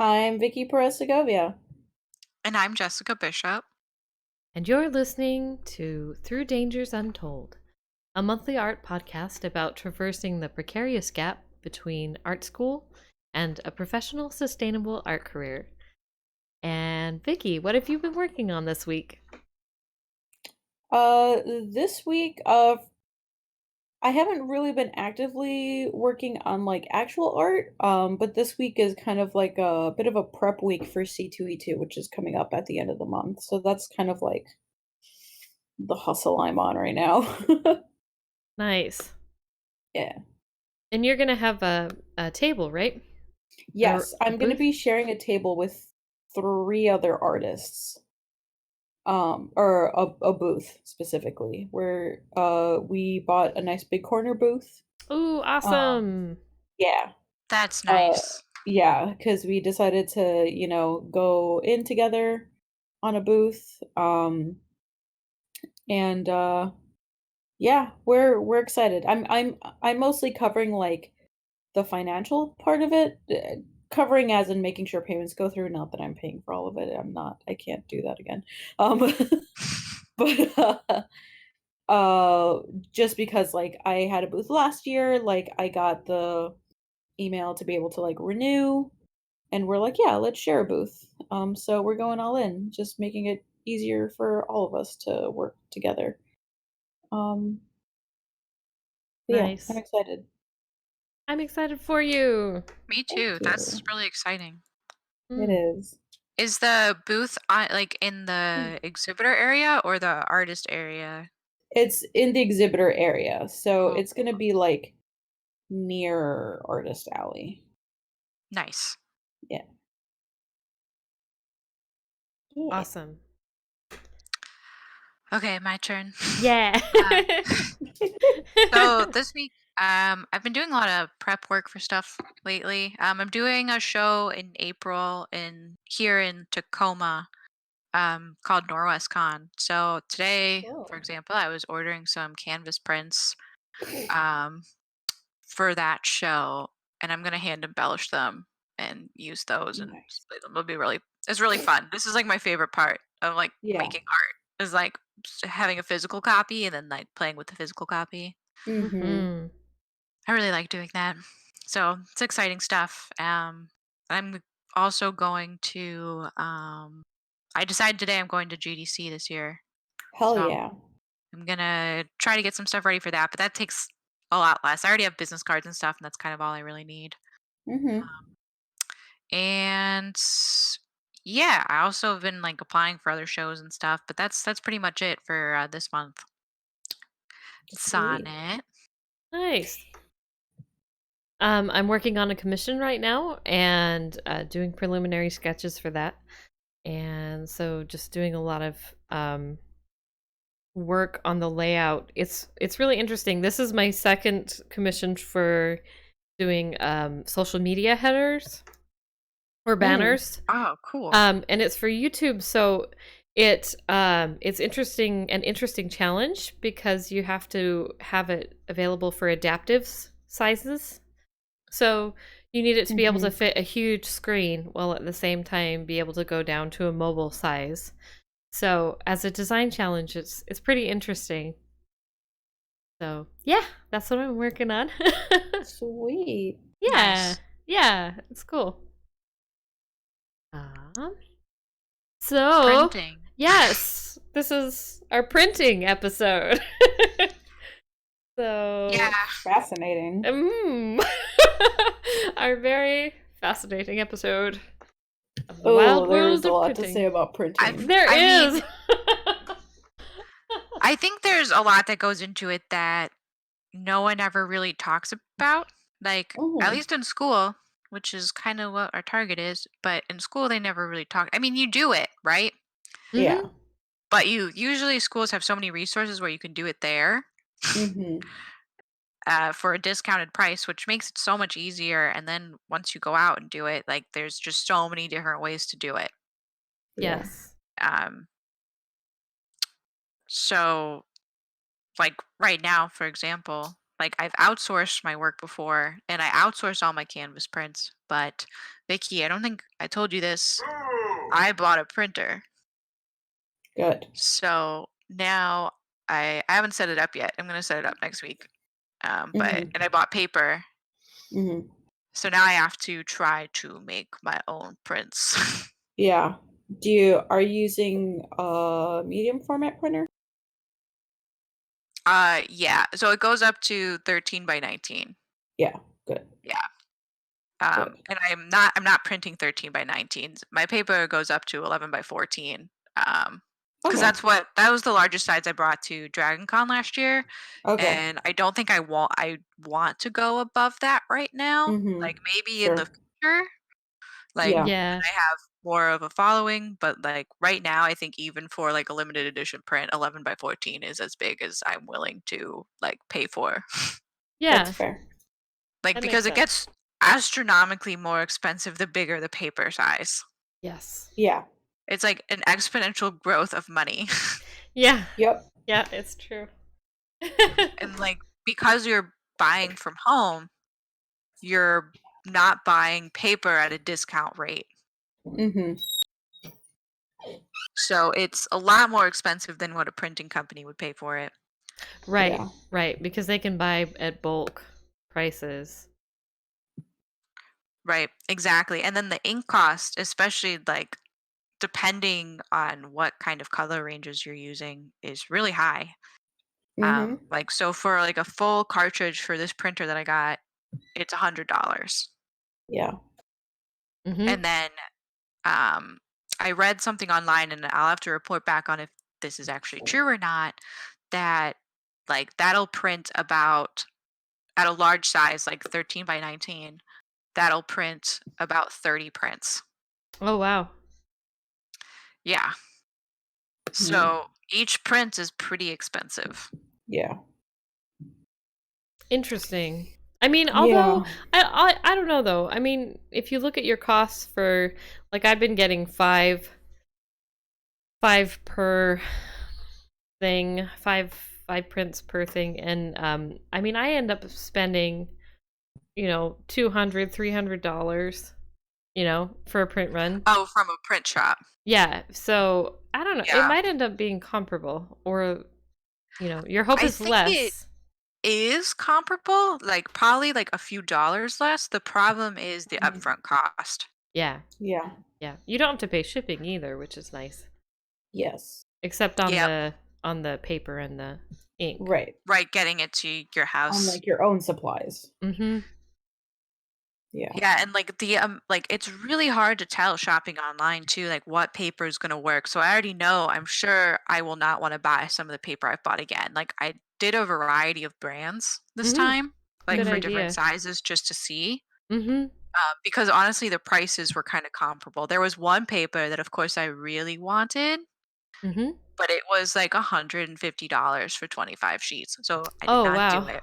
I'm Vicky Perez-Segovia. And I'm Jessica Bishop. And you're listening to Through Dangers Untold, a monthly art podcast about traversing the precarious gap between art school and a professional, sustainable art career. And Vicky, what have you been working on this week? This week, I haven't really been actively working on like actual art. But this week is kind of like a bit of a prep week for C2E2, which is coming up at the end of the month. So that's kind of like the hustle I'm on right now. Nice. Yeah. And you're going to have a table, right? Yes, A I'm going to booth? be sharing a table with three other artists. Or a booth specifically, where we bought a nice big corner booth. Ooh, awesome. Yeah. That's Uh, nice. yeah, because we decided to, go in together on a booth. And yeah, we're excited. I'm mostly covering like the financial part of it, covering as in making sure payments go through. Not that I'm paying for all of it. I can't do that again. Um, but uh, just because like I had a booth last year, like I got the email to be able to like renew. And we're like, "Yeah, let's share a booth." So we're going all in, just making it easier for all of us to work together. Um, but yeah, I'm Nice. excited. I'm excited for you. Me Thank too. That's you. really exciting. It Mm. is. Is the booth on, like in Mm. the exhibitor area or the artist area? It's in the exhibitor area, so Oh, it's gonna be like near Artist Alley. nice. Yeah. Yeah. Awesome. Okay, my turn. Yeah. Uh, so this week, I've been doing a lot of prep work for stuff lately. I'm doing a show in April here in Tacoma, called Norwest Con. So today, for Cool. example, I was ordering some canvas prints, um, for that show, and I'm gonna hand embellish them and use those and Nice. display them. It's really fun. This is like my favorite part of like Yeah. making art is like having a physical copy and then like playing with the physical copy. Mhm. Mhm. I really like doing that. So it's exciting stuff. I'm also going to I decided today I'm going to GDC this year. Hell So yeah. I'm gonna try to get some stuff ready for that, but that takes a lot less. I already have business cards and stuff, and that's kind of all I really need. Mhm. And yeah, I also have been like applying for other shows and stuff, but that's pretty much it for this month. Sweet. Sonnet. Nice. I'm working on a commission right now and doing preliminary sketches for that. And so just doing a lot of work on the layout. It's really interesting. This is my second commission for doing social media headers or Mm. banners. Oh, cool. And it's for YouTube, so it's interesting challenge because you have to have it available for adaptive sizes. So you need it to be able to Mhm. fit a huge screen while at the same time be able to go down to a mobile size. So as a design challenge, it's pretty interesting. So yeah, that's what I'm working on. Sweet. Yeah, Nice. yeah, it's cool. Um, so Printing. yes, this is our printing episode. Yeah. So, Fascinating. mm, our very fascinating episode of the Oh, wild there is world a of lot to say printing. about printing. There I mean, is. I think there's a lot that goes into it that no one ever really talks about. Like, at Mhm. least in school, which is kind of what our target is, but in school they never really talk. I mean, you do it, right? Hmm. Yeah. But you usually schools have so many resources where you can do it there Mhm. for a discounted price, which makes it so much easier. And then once you go out and do it, like there's just so many different ways to do it. Yeah. Yes. Um, so like right now, for example, like I've outsourced my work before, and I outsourced all my canvas prints. But Vicky, I don't think I told you this. I bought a printer, Good. so now I haven't set it up yet. I'm gonna set it up next week. But Mhm. and I bought paper, Mhm. so now I have to try to make my own prints. Yeah. Are you using a medium format printer? Yeah. So it goes up to 13 by 19. Yeah. Good. Yeah. Good. And I'm not printing 13 by 19s. My paper goes up to 11 by 14. Because Okay. that was the largest size I brought to Dragon Con last year. Okay. And I don't think I want to go above that right now. Mhm. Like maybe in the Sure. future, like Yeah. when Yeah. I have more of a following, but like right now I think even for like a limited edition print, 11 by 14 is as big as I'm willing to like pay for. That's Yeah. fair. Like That makes because it sense. gets astronomically more expensive the bigger the paper size. Yes. Yeah. It's like an exponential growth of money. Yeah. Yep. Yeah, it's true. And like because you're buying from home, you're not buying paper at a discount rate. Mhm. So it's a lot more expensive than what a printing company would pay for it. Right, Yeah. right, because they can buy at bulk prices. Right, exactly. And then the ink cost, especially like depending on what kind of color ranges you're using, is really high. Mhm. Like so for like a full cartridge for this printer that I got, it's $100. Yeah. Mhm. And then um, I read something online, and I'll have to report back on if this is actually true or not. That like that'll print about at a large size, like 13 by 19. That'll print about 30 prints. Oh, wow. Yeah. Mhm. So each print is pretty expensive. Yeah. Interesting. I mean, although Yeah. I don't know though. I mean, if you look at your costs for like I've been getting five per thing, five prints per thing, and I mean I end up spending, $200, $300, for a print run. Oh, from a print shop. Yeah, so I don't know. It Yeah. might end up being comparable, or your hope I is think it less. is comparable, like probably like a few dollars less. The problem is the Mhm. upfront cost. Yeah, Yeah. yeah. You don't have to pay shipping either, which is nice. Yes. Except on Yep. the paper and the ink. Right. Right, getting it to your On house. like your own supplies. Mm-hmm. Yeah. Yeah, and like like it's really hard to tell shopping online too, like what paper is gonna work. So I already know I'm sure I will not want to buy some of the paper I've bought again. Like I did a variety of brands this Mm-hmm. time, like Good for different idea. sizes just to see. Mm-hmm. Because honestly, the prices were kind of comparable. There was one paper that, of course, I really wanted, Mm-hmm. but it was like $150 for 25 sheets. So I did Oh, not do wow. it.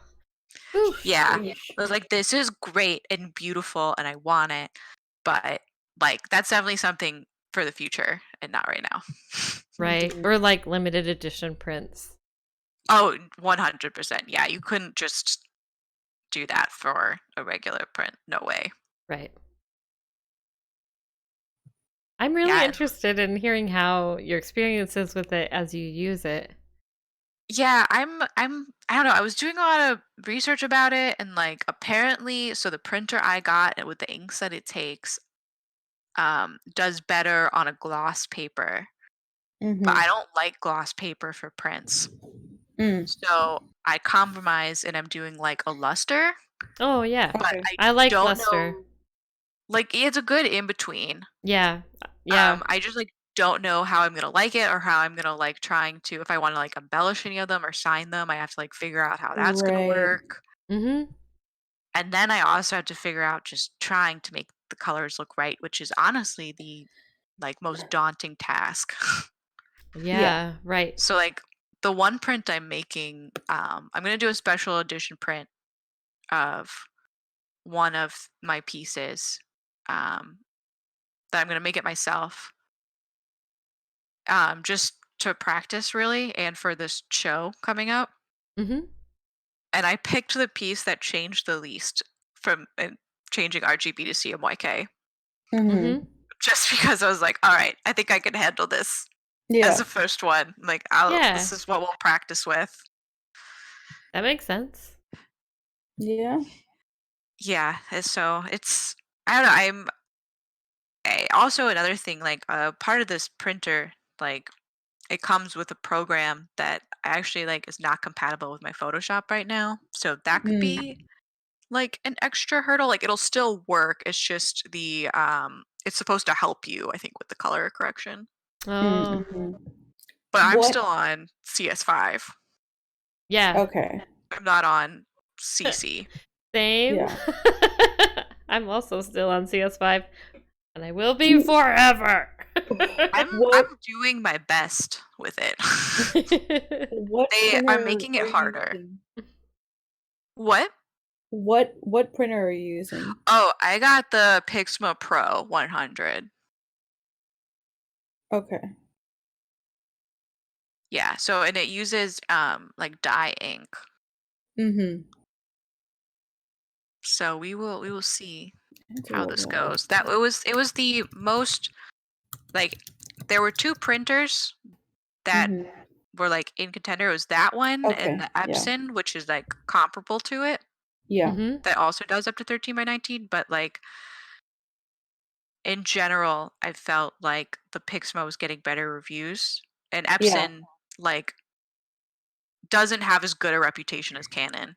Oof. Yeah. Sheesh. I was like, this is great and beautiful and I want it. But like, that's definitely something for the future and not right now. Right. Mhm. Or like limited edition prints. Oh, 100%. Yeah. You couldn't just do that for a regular print. No way. Right. I'm really Yeah. interested in hearing how your experience is with it as you use it. Yeah, I don't know. I was doing a lot of research about it and like apparently so the printer I got and with the inks that it takes does better on a gloss paper. But I Mhm. don't like gloss paper for prints. Mm. So I compromise and I'm doing like a luster, Oh, yeah. but Okay. I I like don't luster. know like it's a good in between. Yeah. Yeah. I just like don't know how I'm gonna like it or how I'm gonna like trying to if I want to like embellish any of them or sign them, I have to like figure out how that's gonna Right. work. Mm-hmm. And then I also had to figure out just trying to make the colors look right, which is honestly the like most daunting task. Yeah. Yeah. Right. So like the one print I'm making, I'm gonna do a special edition print of one of my pieces. Um, that I'm gonna make it myself. Just to practice really and for this show coming up. Mm-hmm. and I picked the piece that changed the least from changing RGB to CMYK. Mm-hmm. Just because I was like, all right, I think I can handle this as Yeah. the first one. Like, Yeah. this is what we'll practice with. That makes sense. Yeah. Yeah, so it's I don't know. Also another thing, like part of this printer, like it comes with a program that I actually like is not compatible with my Photoshop right now. So that could be like an extra hurdle. Like it'll still work. It's just it's supposed to help you, I think, with the color correction. Oh, Mm-hmm. But I'm What? still on CS5. yeah. Okay. I'm not on CC. Same. Yeah. I'm also still on CS5, and I will be forever. I'm What doing my best with it. what They are printer making it are you harder. using? What? What printer are you using? Oh, I got the Pixma Pro 100. Okay. Yeah, so and it uses like dye ink. Mm-hmm. So we will see I have to how look this that up. goes. It was the most like there were two printers that Mm-hmm. were like in contender. It was that one and Okay. the Yeah. Epson, which is like comparable to it, Yeah. hmm that also does up to 13 by 19, but like in general, I felt like the Pixma was getting better reviews and Yeah. Epson like doesn't have as good a reputation as Canon.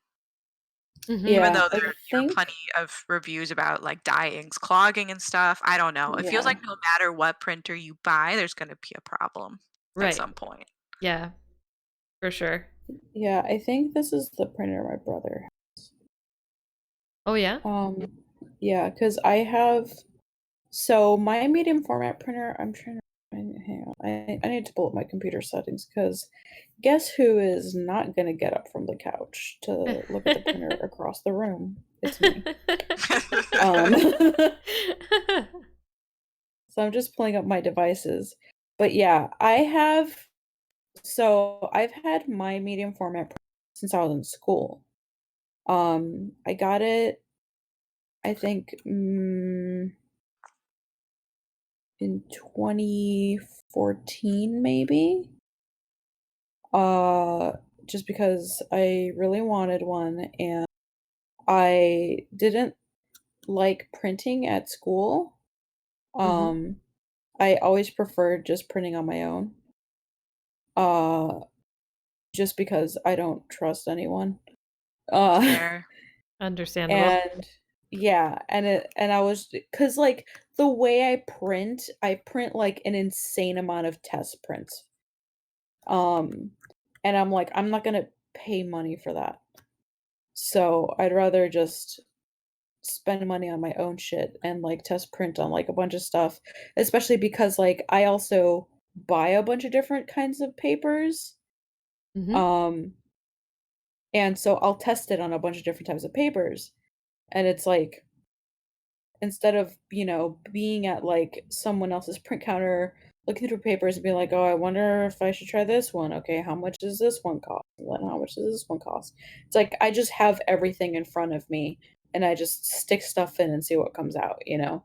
hmm Even Yeah. though I there are think. plenty of reviews about like dye inks clogging and stuff. I don't know. It feels Yeah. like no matter what printer you buy, there's going to be a problem at Right. some point. Yeah, for sure. Yeah. I think this is the printer my brother. Oh, yeah? Yeah, because I have. So my medium format printer. I'm trying to. Hang on. I need to pull up my computer settings because guess who is not gonna get up from the couch to look at the printer across the room? It's me. So I'm just pulling up my devices. But yeah, I've had my medium format since I was in school. I got it, I think, in 2014, maybe. Just because I really wanted one and I didn't like printing at school. hmm I always preferred just printing on my own. Uh, just because I don't trust anyone. Uh, Fair. Understandable. and yeah, and I was because like the way I print like an insane amount of test prints. Um, and I'm like, I'm not gonna pay money for that. So I'd rather just spend money on my own shit and like test print on like a bunch of stuff, especially because like I also buy a bunch of different kinds of papers. hmm Um, and so I'll test it on a bunch of different types of papers. And it's like instead of, being at like someone else's print counter looking through papers and being like, "Oh, I wonder if I should try this one. Okay, how much does this one cost? And then how much does this one cost?" It's like I just have everything in front of me and I just stick stuff in and see what comes out, you know?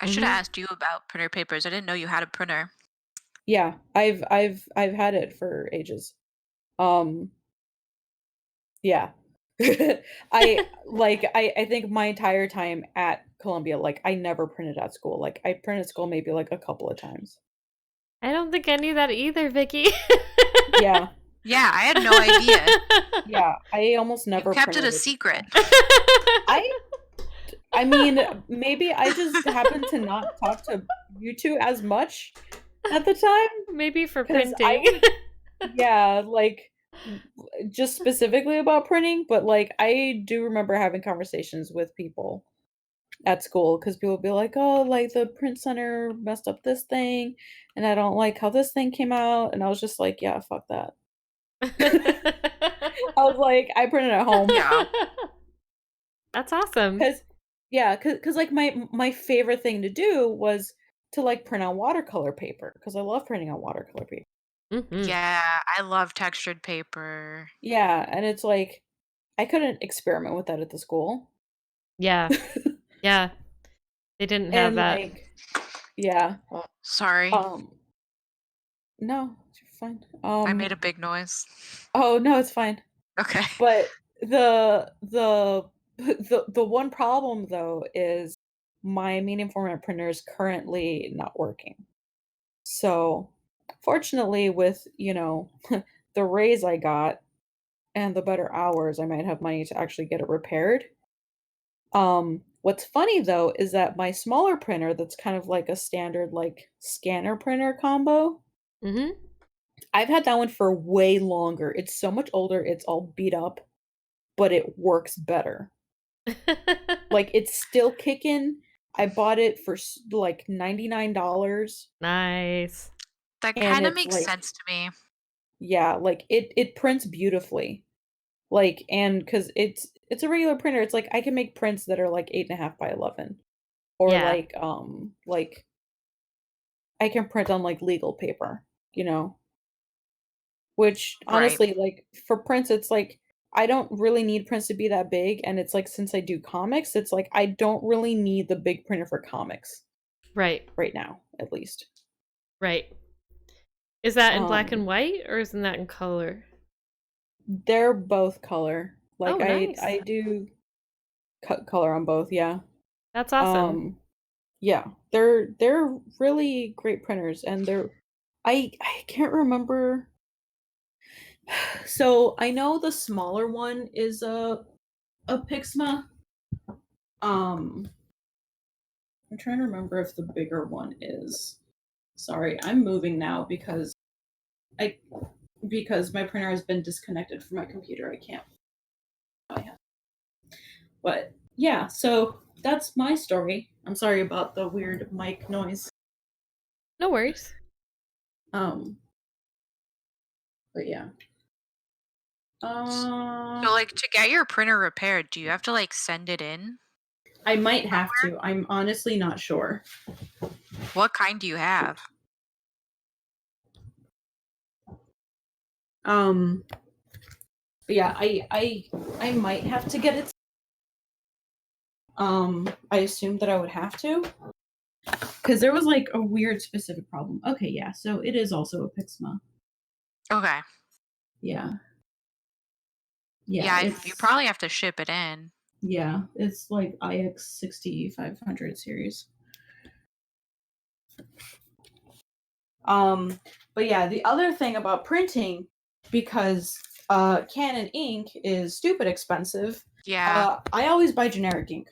I should have hmm asked you about printer papers. I didn't know you had a printer. Yeah, I've had it for ages. Um, yeah. I think my entire time at Columbia, like I never printed at school. Like I printed at school maybe like a couple of times. I don't think I knew that either, Vicky. Yeah. Yeah, I had no idea. Yeah, I almost You never kept it a printed it. secret. I I mean, maybe I just happened to not talk to you 2 as much at the time Maybe for 'cause I printing. would yeah, like, just specifically about printing, but, like, I do remember having conversations with people at school because people would be like, "Oh, like, the print center messed up this thing, and I don't like how this thing came out," and I was just like, "Yeah, fuck that." I was like, "I printed at home." Yeah. That's awesome. 'Cause yeah, cause like, my favorite thing to do was to, like, print on watercolor paper because I love printing on watercolor paper. hmm Yeah, I love textured paper. Yeah, and it's like I couldn't experiment with that at the school. Yeah. Yeah. They didn't have And that. like, yeah. Oh, sorry. Um, no, you're fine. I made a big noise. Oh no, it's fine. Okay. But the one problem though is my medium format printer is currently not working. So, fortunately with, the raise I got and the better hours, I might have money to actually get it repaired. What's funny though is that my smaller printer that's kind of like a standard like scanner printer combo, Mm-hmm. I've had that one for way longer. It's so much older, it's all beat up, but it works better. Like it's still kicking. I bought it for like $99 Nice. That and kind of it's makes like sense to me. yeah, like it prints beautifully. Like and cuz it's a regular printer. It's like I can make prints that are like 8.5 by 11 or Yeah. like I can print on like legal paper, you know. Which Right. honestly like for prints it's like I don't really need prints to be that big and it's like since I do comics it's like I don't really need the big printer for comics Right. right now at least. Right. Is that in black Um and white or isn't that in color? they're both color. Oh, Like nice. I do cut color on both, yeah. That's awesome. Yeah, they're really great printers and I can't remember. So I know the smaller one is a Pixma. Um I'm trying to remember if the bigger one is. Sorry, I'm moving now I because my printer has been disconnected from my computer. I can't. But yeah, so that's my story. I'm sorry about the weird mic noise. No worries. Um, but yeah. So, like, to get your printer repaired, do you have to like send it in? I might have to. I'm honestly not sure. What kind do you have? But yeah, I might have to get it. I assumed that I would have to. Because there was like a weird specific problem. Okay, yeah, so it is also a Pixma. Okay. Yeah. Yeah, you It's probably have to ship it in. yeah, it's like IX 6500 series. But yeah, the other thing about printing, because Canon ink is stupid expensive, Yeah. I always buy generic ink.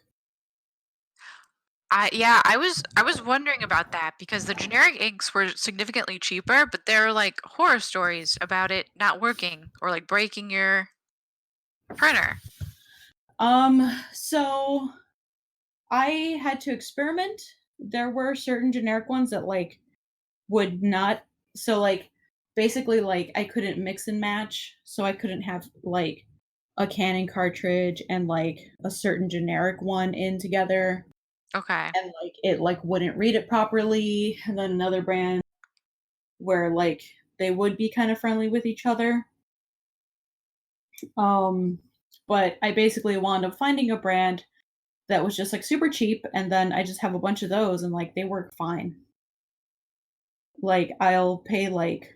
I was wondering about that because the generic inks were significantly cheaper, but there are like horror stories about it not working or like breaking your printer. So I had to experiment. There were certain generic ones that like would not so like basically like I couldn't mix and match, so I couldn't have like a Canon cartridge and like a certain generic one in together Okay. and like it like wouldn't read it properly and then another brand where like they would be kind of friendly with each other. Um but I basically wound up finding a brand that was just like super cheap and then I just have a bunch of those and like they work fine. Like I'll pay like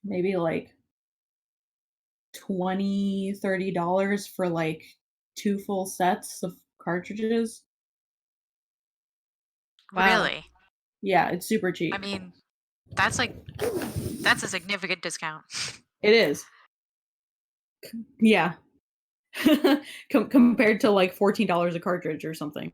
maybe like 20-30 dollars for like 2 full sets of cartridges. Wow. Really? Yeah, it's super I cheap. mean, that's that's a significant discount. It is. Yeah. Compared to like $14 a cartridge or something.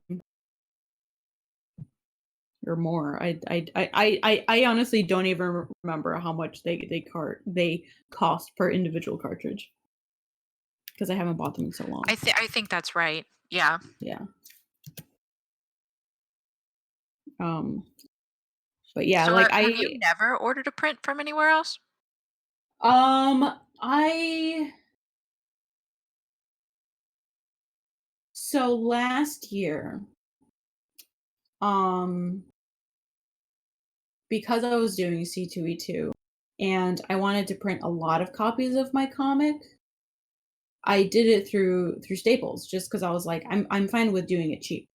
Or more. I honestly don't even remember how much they cost per individual cartridge because I haven't bought them in so long. I think that's right. Yeah. Yeah. But yeah, So like have you never ordered a print from anywhere else? I so last year, um, because I was doing C2E2 and I wanted to print a lot of copies of my comic, I did it through Staples just because I was like, I'm fine with doing it cheap.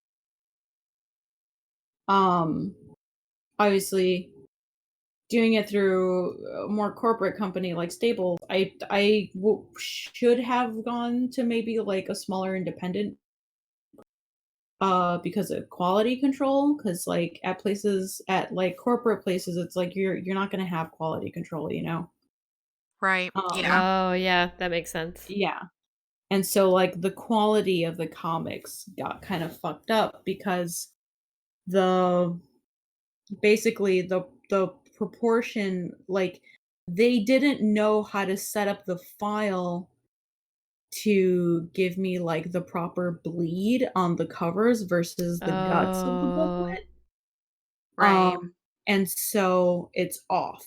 Um, Obviously, doing it through a more corporate company like Staples, should have gone to maybe like a smaller independent, because of quality control. Because like at like corporate places, it's like you're not gonna have quality control, you know. Right. Yeah. Oh, yeah, that makes sense. Yeah. And so like the quality of the comics got kind of fucked up because the basically the proportion, like they didn't know how to set up the file to give me like the proper bleed on the covers versus the guts of the Oh, booklet. Right. And so it's off.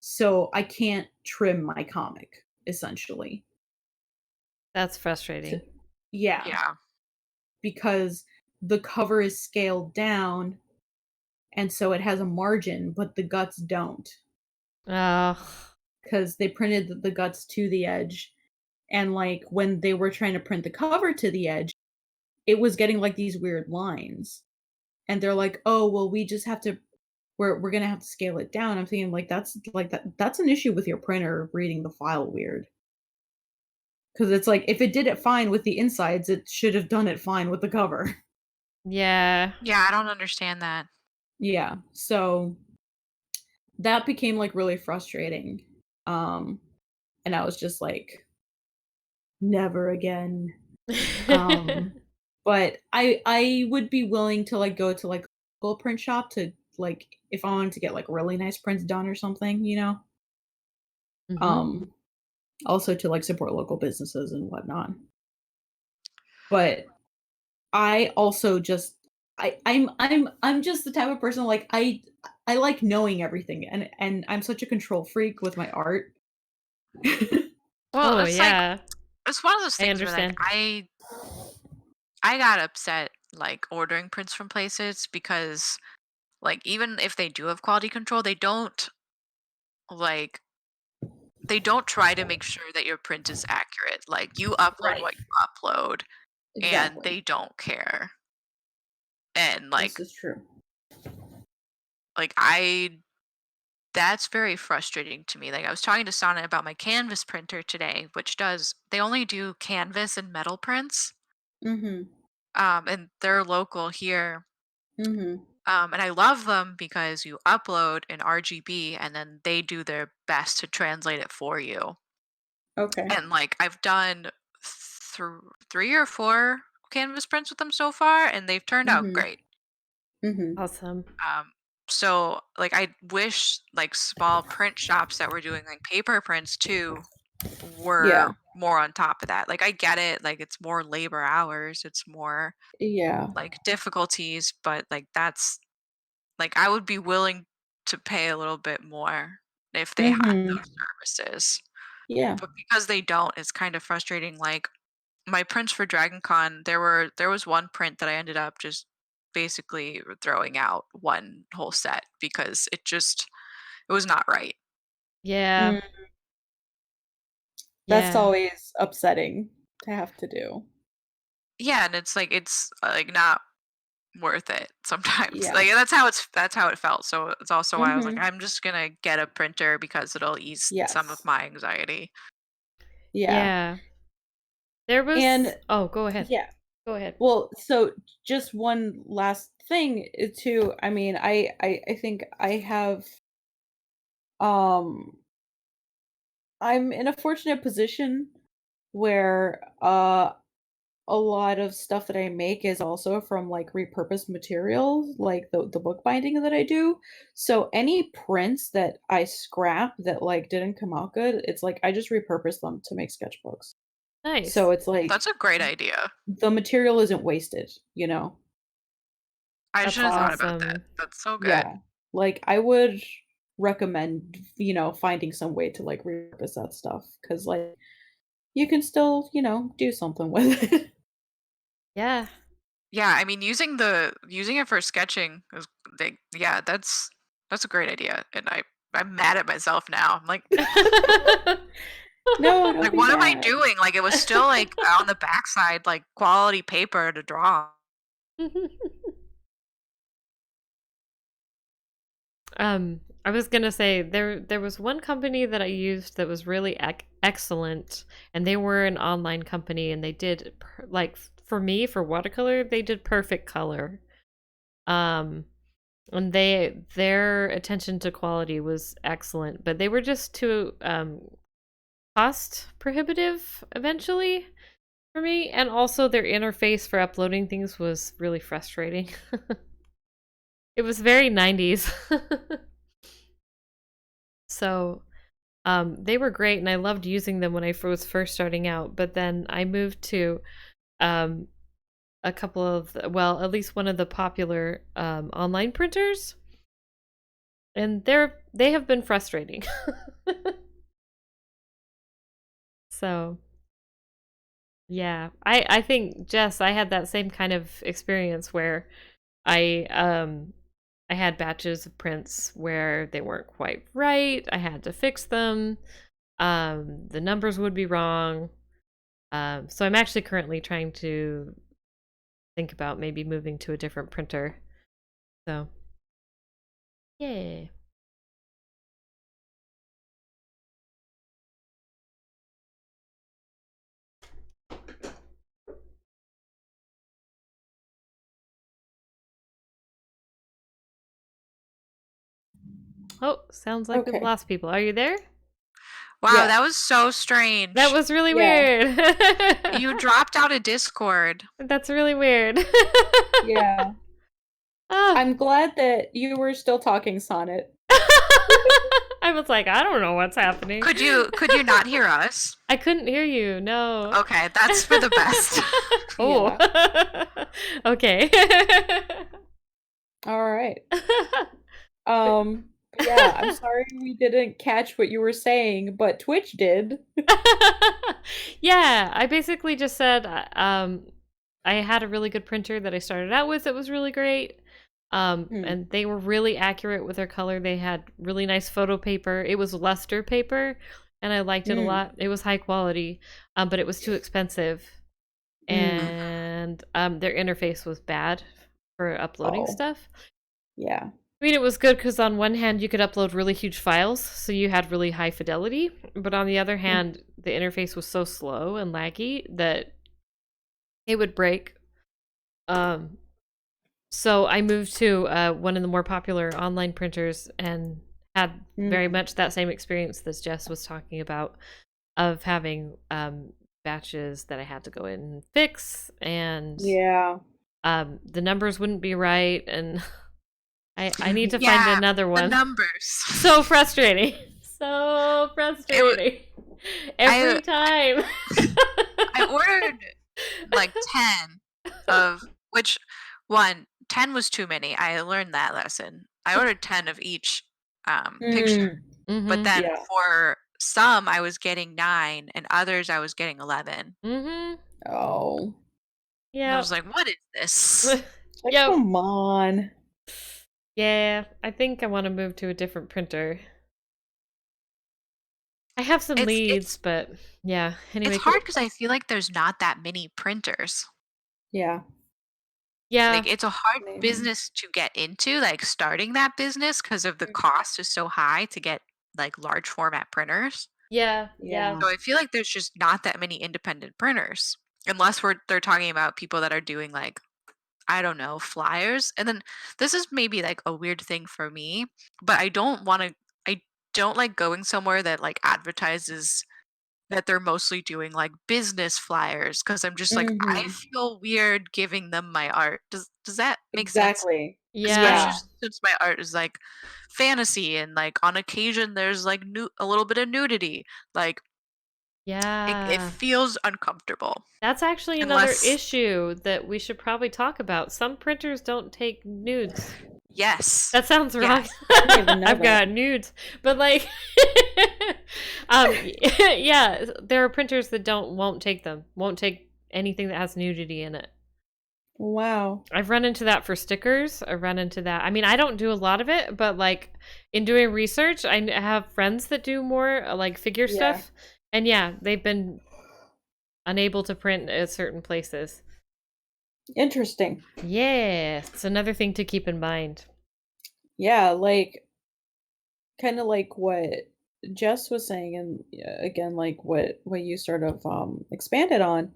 So I can't trim my comic essentially. that's So, frustrating. yeah, Yeah. because the cover is scaled down and so it has a margin, but the guts don't Ugh. because they printed the guts to the edge. And like when they were trying to print the cover to the edge, it was getting like these weird lines. And they're like, "Oh, well, we just have to we're gonna have to scale it down." I'm thinking that's an issue with your printer reading the file weird. Because it's like if it did it fine with the insides, it should have done it fine with the cover. Yeah. Yeah, I don't understand that. Yeah. So that became like really frustrating. Um and I was just like, never again. Um but I would be willing to like go to like a local print shop to like if I wanted to get like really nice prints done or something, you know. Mhm. Um Also to like support local businesses and whatnot. But I also just I'm just the type of person like I like knowing everything and I'm such a control freak with my art. Well, Oh, it's like yeah. it's one of those I things where like understand. I got upset like ordering prints from places because like even if they do have quality control, like they don't try to make sure that your print is accurate. Like you upprint Right. what you upload and Exactly. they don't care. And This is true. like I that's very frustrating to me. Like I was talking to Sonnett about my canvas printer today, which does they only do canvas and metal prints. Mhm. And they're local here. Mhm. And I love them because you upload an RGB and then they do their best to translate it for you. Okay. And like I've done 3 or 4 canvas prints with them so far, and they've turned out Mhm. great. Mhm. Awesome. So like I wish like small print shops that were doing like paper prints too Yeah. were more on top of that. Like I get it, like it's more labor hours, it's more Yeah. like difficulties, but like that's like I would be willing to pay a little bit more if they had Mhm. those services. Yeah. But because they don't, it's kind of frustrating. Like my prints for Dragon Con, there was one print that I ended up just basically throwing out one whole set because it was not right. Yeah. Mm, that's Yeah. always upsetting to have to do. Yeah, and it's like not worth it sometimes. Yeah. Like that's how it felt. So it's also why I was like, Mhm. I'm just gonna get a printer because it'll ease some of Yes. my anxiety. Yeah. Yeah. There was And Oh, go ahead. yeah. Go ahead. Well, so just one last thing too. I mean, I think I have um I'm in a fortunate position where a lot of stuff that I make is also from like repurposed materials, like the bookbinding that I do. So any prints that I scrap that like didn't come out good, it's like I just repurpose them to make sketchbooks. So Nice. it's like That's a great idea. the material isn't wasted, you know? I That's should have thought about that. awesome. That's so good. Yeah. Like I would recommend, finding some way to like repurpose that stuff because like you can still, do something with it. Yeah. Yeah, I mean using it for sketching is yeah, that's a great idea. And I'm mad at myself now. I'm like, No, don't Like, be what am I mad. doing? Like, it was still like on the backside, like quality paper to draw. I was gonna say there was one company that I used that was really excellent, and they were an online company, and they did like for me for watercolor they did perfect color. Um, and their attention to quality was excellent, but they were just too cost prohibitive eventually for me, and also their interface for uploading things was really frustrating. It was very 90s. So, they were great, and I loved using them when I was first starting out. But then I moved to um, a couple of, well, at least one of the popular online printers, and they have been frustrating. So, yeah, I think Jess, I had that same kind of experience where I had batches of prints where they weren't quite right. I had to fix them. The numbers would be wrong. So I'm actually currently trying to think about maybe moving to a different printer. So, yay. Oh, sounds like we've Okay. lost people. Are you there? Wow, Yeah. that was so strange. That was really Yeah. weird. You dropped out of Discord. That's really weird. Yeah. Oh. I'm glad that you were still talking, Sonnett. I was like, I don't know what's happening. Could you not hear us? I couldn't hear you. No. Okay, that's for the best. Oh. Okay. All right. Yeah, I'm sorry we didn't catch what you were saying, but Twitch did. Yeah, I basically just said I had a really good printer that I started out with that was really great. And they were really accurate with their color. They had really nice photo paper. It was luster paper, and I liked it a lot. It was high quality, but it was too expensive. And their interface was bad for uploading stuff. Yeah. I mean, it was good because on one hand, you could upload really huge files, so you had really high fidelity. But on the other hand, the interface was so slow and laggy that it would break. So I moved to one of the more popular online printers and had very much that same experience that Jess was talking about of having batches that I had to go in and fix, and the numbers wouldn't be right, and I need to find another one. The numbers. So frustrating. So frustrating. Every time. I ordered like 10 of which 10 was too many. I learned that lesson. I ordered 10 of each picture. But then for some I was getting 9 and others I was getting 11. Oh. Yeah. I was like, what is this? Come on. Yeah, I think I want to move to a different printer. I have some leads, but yeah. Anyway, it's hard because I feel like there's not that many printers. Yeah. Yeah. Like, it's a hard business to get into, like, starting that business because of the cost is so high to get, like, large format printers. Yeah. So I feel like there's just not that many independent printers. Unless they're talking about people that are doing, like, I don't know, flyers. And then this is maybe like a weird thing for me, but I don't like going somewhere that like advertises that they're mostly doing like business flyers because I'm just like I feel weird giving them my art. Does that make sense? Yeah. Especially since my art is like fantasy and like on occasion there's like a little bit of nudity. Like it feels uncomfortable. That's actually another issue that we should probably talk about. Some printers don't take nudes. Yes. That sounds wrong. I've got nudes. But like yeah, there are printers that won't take them. Won't take anything that has nudity in it. Wow. I've run into that for stickers. I've run into that. I mean, I don't do a lot of it, but like in doing research, I have friends that do more like figure stuff, And yeah, they've been unable to print at certain places. Interesting. Yeah, it's another thing to keep in mind. Yeah, like kind of like what Jess was saying, and again, like what you sort of expanded on.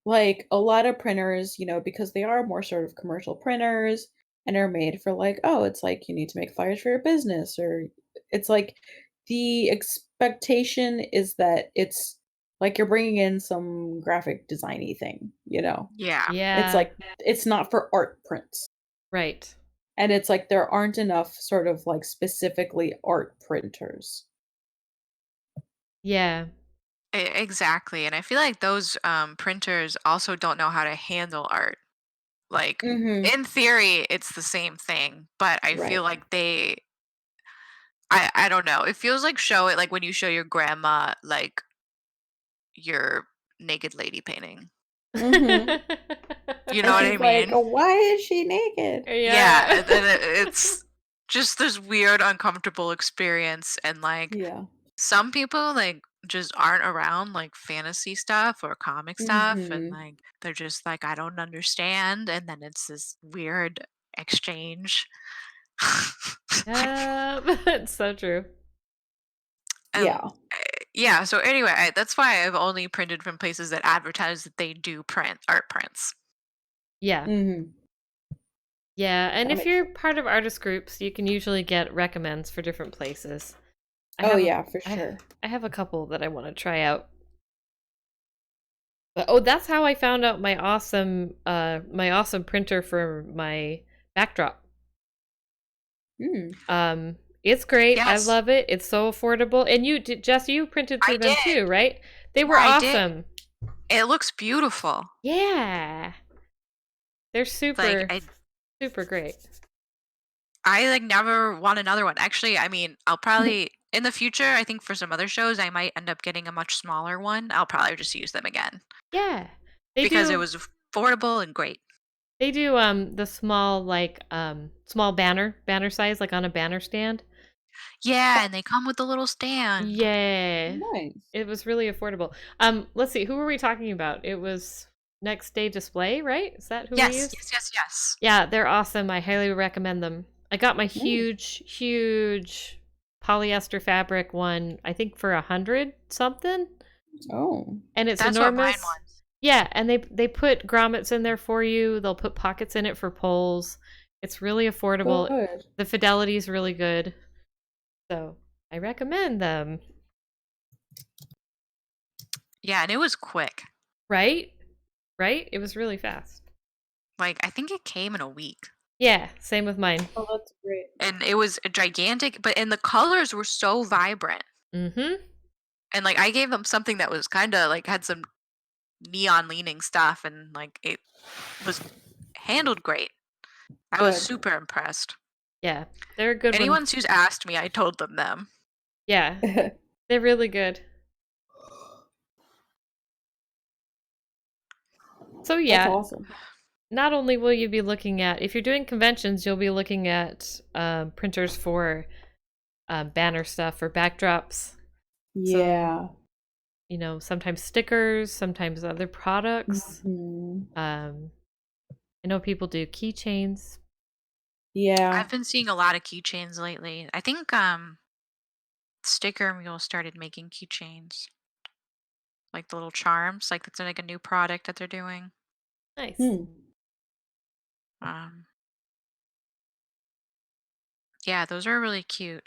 Like a lot of printers, because they are more sort of commercial printers and are made for like, oh, it's like you need to make flyers for your business, or it's like the expectation is that it's like you're bringing in some graphic designy thing. Yeah. It's Yeah, like it's not for art prints. right. And it's like there aren't enough sort of like specifically art printers. Yeah. Exactly. And I feel like those printers also don't know how to handle art. Like, Mhm. in theory, it's the same thing, but I feel Right. like I don't know. It feels like show it like when you show your grandma like your naked lady painting. Mhm. You know And what she's I like, mean? "Oh, why is she naked?" Yeah, Yeah. and then it's just this weird, uncomfortable experience, and like Yeah. some people like just aren't around like fantasy stuff or comic stuff, and Mhm. like they're just like, I don't understand, and then it's this weird exchange. It's so true. And Yeah. yeah, so anyway, that's why I've only printed from places that advertise that they do print art prints. Yeah. Mhm. Yeah, and That if makes you're sense. part of artist groups, you can usually get recommends for different places. I Oh, have a yeah, for I sure. I have a couple that I want to try out. But oh, that's how I found out my awesome printer for my backdrop. Mm. It's great. I Yes, love it. It's so affordable. And Jess, you printed I through them did. too, right? They Yeah, were I did. awesome. It looks beautiful. Yeah. They're Like super super great. I like never want another one. Actually, I mean, I'll probably in the future, I think for some other shows, I might end up getting a much smaller one. I'll probably just use them again Yeah. They because it do was affordable and great. they do the small small banner size like on a banner stand. Yeah, and they come with a little stand. Yeah. Nice. It was really affordable. Let's see, who were we talking about? It was Next Day Display, right? Is that who we Yes, used? yes, yes, yes. Yeah, they're awesome. I highly recommend them. I got my Mm. huge polyester fabric one, I think for 100 something, Oh, and it's That's what mine enormous. was. Yeah, and they put grommets in there for you. They'll put pockets in it for poles. It's really affordable. good. The fidelity is really good. So, I recommend them. Yeah, and it was quick. Right? Right? It was really fast. Like I think it came in a week. Yeah, same with mine. Oh, that's great. And it was a gigantic, but and the colors were so vibrant. Mhm. And like I gave them something that was kind of like had some neon leaning stuff, and like it was handled great. I was Good. super impressed. Yeah, they're a good one. Anyone who's asked me, I told them. Yeah, That's they're really good. So yeah, awesome. not only will you be looking at, if you're doing conventions, you'll be looking at printers for banner stuff or backdrops. Some, Yeah. sometimes stickers, sometimes other products. Mhm. I know people do keychains. Yeah. I've been seeing a lot of keychains lately. I think Sticker Mule started making keychains, like the little charms, like that's like a new product that they're doing. Nice. Hmm. Um, yeah, those are really cute.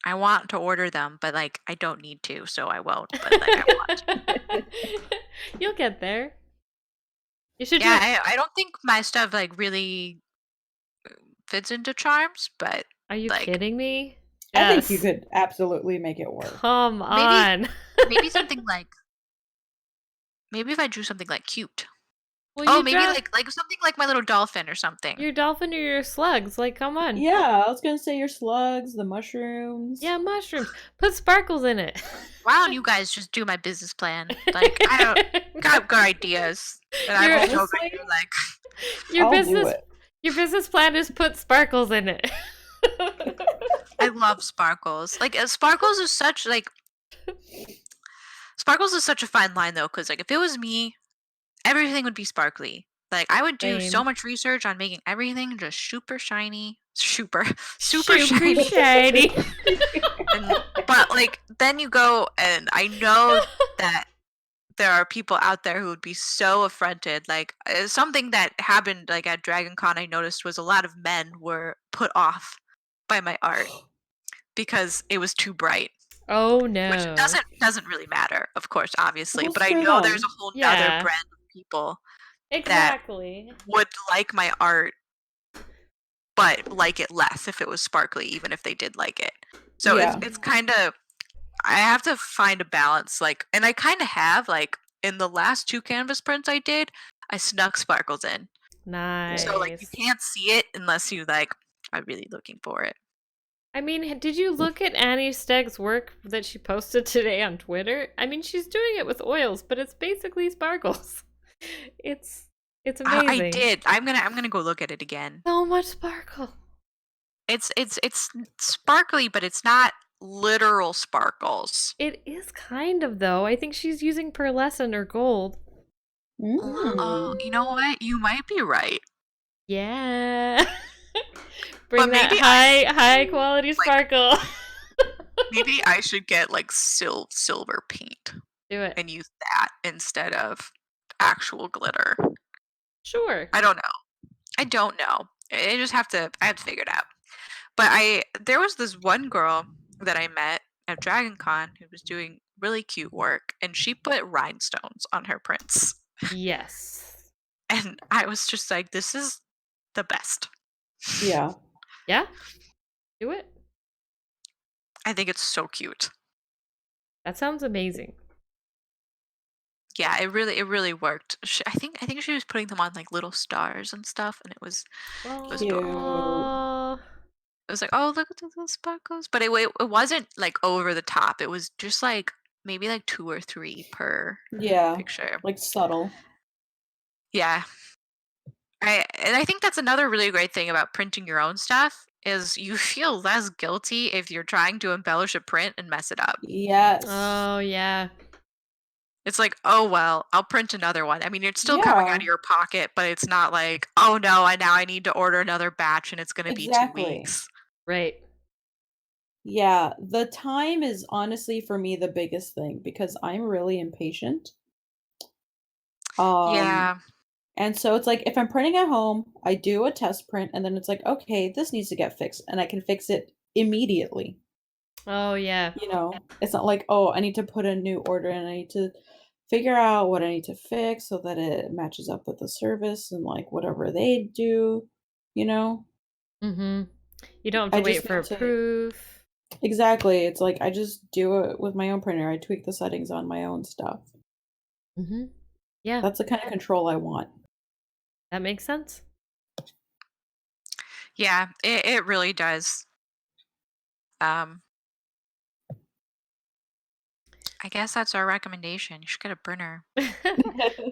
I want to order them, but like I don't need to, so I won't. But like I want to. You'll get there. You should do Yeah, it. I don't think my stuff like really fits into charms, but Are you like kidding me? I think you Yes. could absolutely make it work. Come maybe on. maybe something like maybe if I drew something like cute. Well, Oh, you maybe draw like something like my little dolphin or something. your dolphin or your slugs. Like, come on. Yeah, I was gonna say your slugs, the mushrooms. Yeah, mushrooms. Put sparkles in it. Why don't you guys just do my business plan? Like I don't got good ideas, and I'm Your just over Honestly, here like your I'll do business it. your business plan is put sparkles in it. I love sparkles. Like sparkles is such like Sparkles is such a fine line though, because like if it was me, everything would be sparkly. Like I would do so Same. much research on making everything just super shiny, super Super shiny. shiny. But like then you go, and I know that there are people out there who would be so affronted. Like something that happened like at Dragon Con, I noticed was a lot of men were put off by my art because it was too bright. Oh Which no. doesn't really matter, of course, obviously. Well, But I screw know them. there's a whole nother Yeah. brand of people Exactly. would like my art, but like it less if it was sparkly, even if they did like it. So Yeah. it's kind of, I have to find a balance, like, and I kind of have, like, in the last 2 canvas prints I did, I snuck sparkles in. Nice. So like you can't see it unless you like are really looking for it. I mean, did you look at Annie Stegg's work that she posted today on Twitter? I mean, she's doing it with oils, but it's basically sparkles. It's amazing. I did. I'm gonna go look at it again. So much sparkle. It's sparkly, but it's not literal sparkles. It is kind of though. I think she's using pearlescent or gold. Oh, you know what? You might be right. Yeah. Bring But that maybe high quality sparkle. Maybe I should get like silver paint Do it. and use that instead of actual glitter. Sure. I don't know. I have to figure it out. But there was this one girl that I met at Dragon Con who was doing really cute work, and she put rhinestones on her prints. Yes. And I was just like, this is the best. Yeah. Yeah. Do it. I think it's so cute. That sounds amazing. Yeah, it really worked. I think she was putting them on like little stars and stuff, and it was adorable. It was like, oh, look at those sparkles. But it wasn't like over the top. It was just like maybe like 2 or 3 per picture. Like subtle. Yeah. I think that's another really great thing about printing your own stuff is you feel less guilty if you're trying to embellish a print and mess it up. Yes. Oh yeah. It's like, oh well, I'll print another one. I mean, it's still coming out of your pocket, but it's not like, oh no, I need to order another batch and it's going to be 2 weeks. Right. Yeah, the time is honestly for me the biggest thing because I'm really impatient. Yeah. And so it's like if I'm printing at home, I do a test print and then it's like, okay, this needs to get fixed and I can fix it immediately. Oh yeah. You know, it's not like, oh, I need to put a new order and I need to figure out what I need to fix so that it matches up with the service and like whatever they do, you know? Mm-hmm. You don't have to wait for proof. Exactly. It's like I just do it with my own printer. I tweak the settings on my own stuff. Mm-hmm. Yeah. That's the kind of control I want. That makes sense. Yeah, it really does. I guess that's our recommendation. You should get a printer.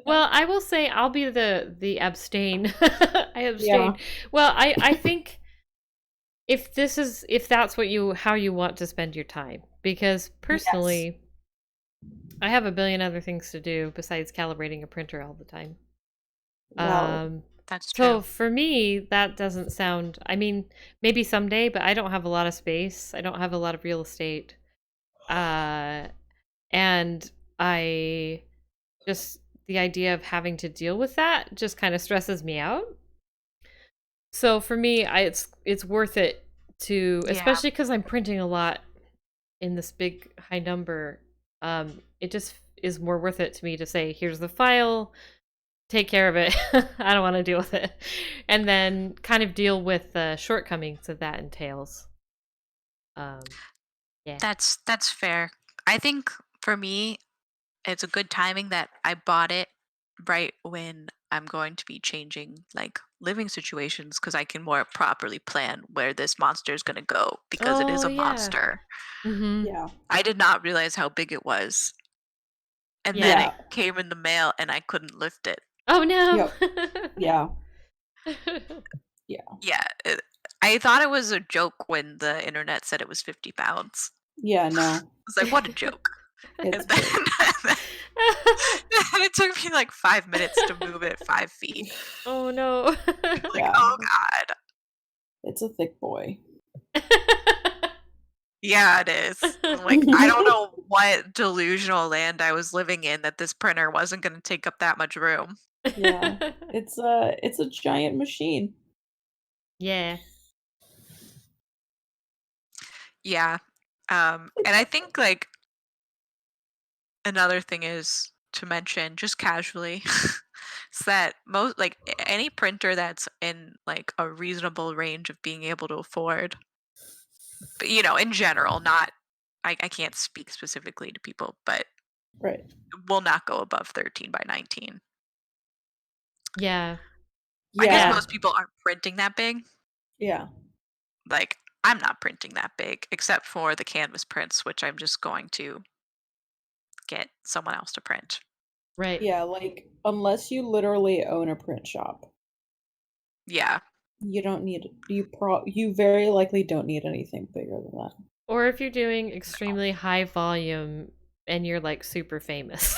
Well, I will say I'll be the abstain. I abstain. Yeah. Well, I think if that's how you want to spend your time, because personally, I have a billion other things to do besides calibrating a printer all the time. That's true. So for me, that doesn't sound. I mean, maybe someday, but I don't have a lot of space. I don't have a lot of real estate. And I just, the idea of having to deal with that just kind of stresses me out. So for me, it's worth it to, especially because I'm printing a lot in this big high number. It just is more worth it to me to say, here's the file, take care of it. I don't want to deal with it. And then kind of deal with the shortcomings that entails. Yeah. That's fair. I think for me, it's a good timing that I bought it right when I'm going to be changing like living situations because I can more properly plan where this monster is going to go because it is a monster. Mm-hmm. Yeah. I did not realize how big it was. And then it came in the mail and I couldn't lift it. Oh no. Yep. Yeah. Yeah. I thought it was a joke when the internet said it was 50 pounds. Yeah, no. It's like, what a joke. It's And then, and it took me like 5 minutes to move it 5 feet. Oh no. Like, Yeah. oh God. It's a thick boy. Yeah, it is. I'm like, I don't know what delusional land I was living in that this printer wasn't going to take up that much room. Yeah. It's a giant machine. Yeah. Yeah. And I think like another thing is to mention just casually is that most like any printer that's in like a reasonable range of being able to afford, but in general, not I can't speak specifically to people, but Right. will not go above 13 by 19. Yeah. I guess Yeah. most people aren't printing that big. Yeah. Like, I'm not printing that big, except for the canvas prints, which I'm just going to get someone else to print. Right. Yeah, like unless you literally own a print shop, Yeah. you don't need you very likely don't need anything bigger than that. Or if you're doing extremely high volume and you're like super famous.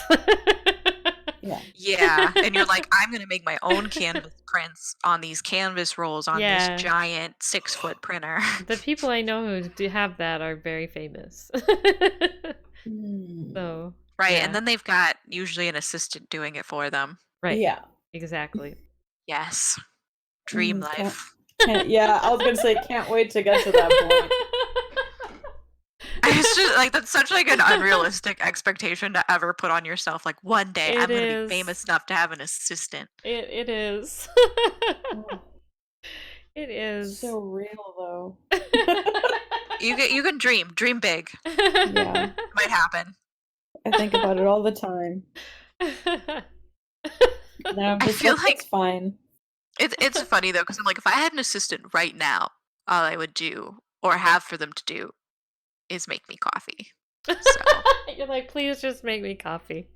Yeah. Yeah. And you're like, I'm going to make my own canvas prints on these canvas rolls on this Yeah. giant 6-foot printer. The people I know who do have that are very famous. Mm. So, Right. yeah. And then they've got usually an assistant doing it for them. Right. Yeah. Exactly. Yes. Dream Can't, life. yeah, I was gonna say can't wait to get to that point. It's just like that's such like an unrealistic expectation to ever put on yourself. Like one day I'm gonna be famous enough to have an assistant. It is. Oh, It is. so real though. You can dream big. Yeah. Might happen. I think about it all the time. And I'm I just feel like, like it's fine. it's funny though because I'm like if I had an assistant right now, all I would do or have for them to do is make me coffee. So You're like, please just make me coffee.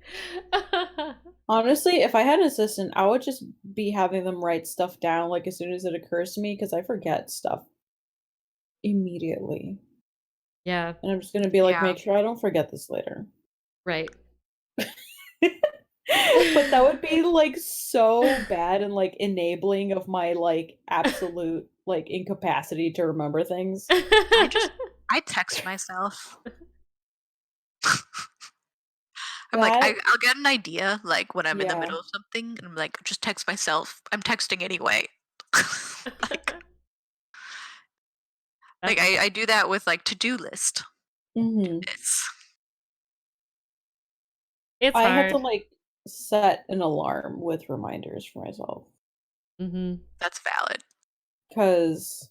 Honestly, if I had an assistant, I would just be having them write stuff down like as soon as it occurs to me because I forget stuff immediately. Yeah, And I'm just gonna be like, Yeah. make sure I don't forget this later. right. But that would be like so bad and like enabling of my like absolute like incapacity to remember things. I text myself. I'm like That I'll get an idea like when I'm in the yeah. middle of something and I'm like just text myself. I'm texting anyway. Like I do that with like to-do list. Mhm. It's I hard. had to like set an alarm with reminders for myself. That's valid. Because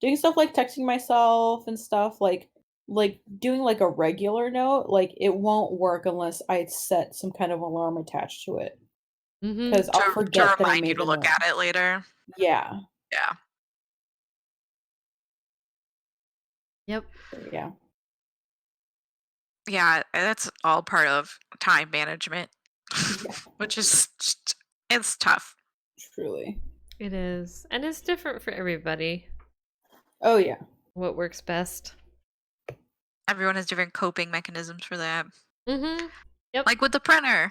doing stuff like texting myself and stuff like doing like a regular note, like it won't work unless I set some kind of alarm attached to it. Because I'll To forget that I remind you made to the look note. at it later. Yeah. Yeah. Yep. Yeah. Yeah, that's all part of time management, Yeah. which is just, it's tough. Truly. It is. And it's different for everybody. Oh yeah. What works best. Everyone has different coping mechanisms for that. Yep. Like with the printer.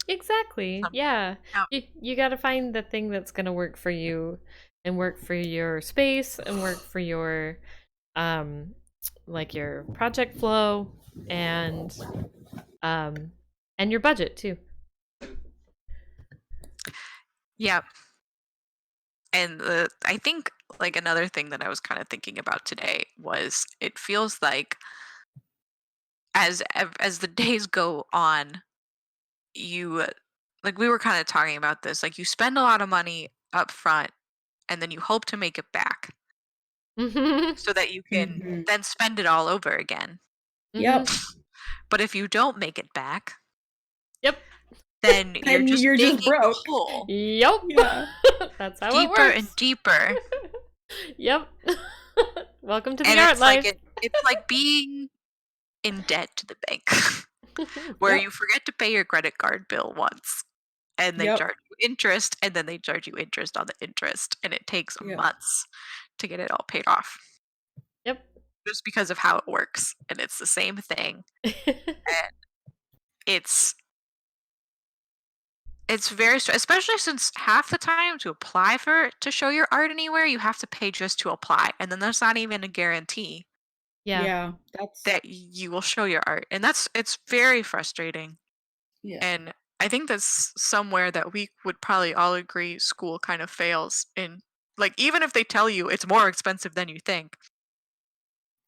Exactly. Yeah. Yep. You got to find the thing that's going to work for you and work for your space and work for your like your project flow and your budget too. Yep. And I think like another thing that I was kind of thinking about today was it feels like as the days go on, you like we were kind of talking about this, like you spend a lot of money up front and then you hope to make it back so that you can Mhm. then spend it all over again. Yep. But if you don't make it back, Yep. then Then you're just digging broke. a hole Yep. Yeah. That's how it deeper works. and deeper. Yep. Welcome to the And art it's life. like it's like being in debt to the bank where Yep. you forget to pay your credit card bill once and they Yep. charge you interest and then they charge you interest on the interest and it takes Yeah. months to get it all paid off. Yep. just because of how it works, and it's the same thing. And it's very especially since half the time to apply to show your art anywhere, you have to pay just to apply, and then there's not even a guarantee Yeah. Yeah, that's that you will show your art, and it's very frustrating. yeah. And I think that's somewhere that we would probably all agree school kind of fails in, like, even if they tell you it's more expensive than you think,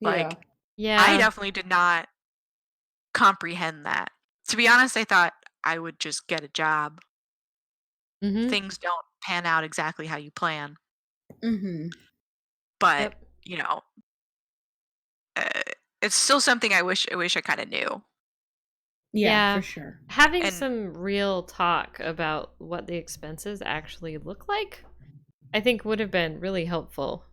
Yeah. like, I Yeah. definitely did not comprehend that. To be honest, I thought I would just get a job. Mm-hmm. Things don't pan out exactly how you plan, Mhm. but, Yep. you know, uh, it's still something I wish I kind of knew. Yeah, for Yeah. sure. Having And some real talk about what the expenses actually look like, I think would have been really helpful.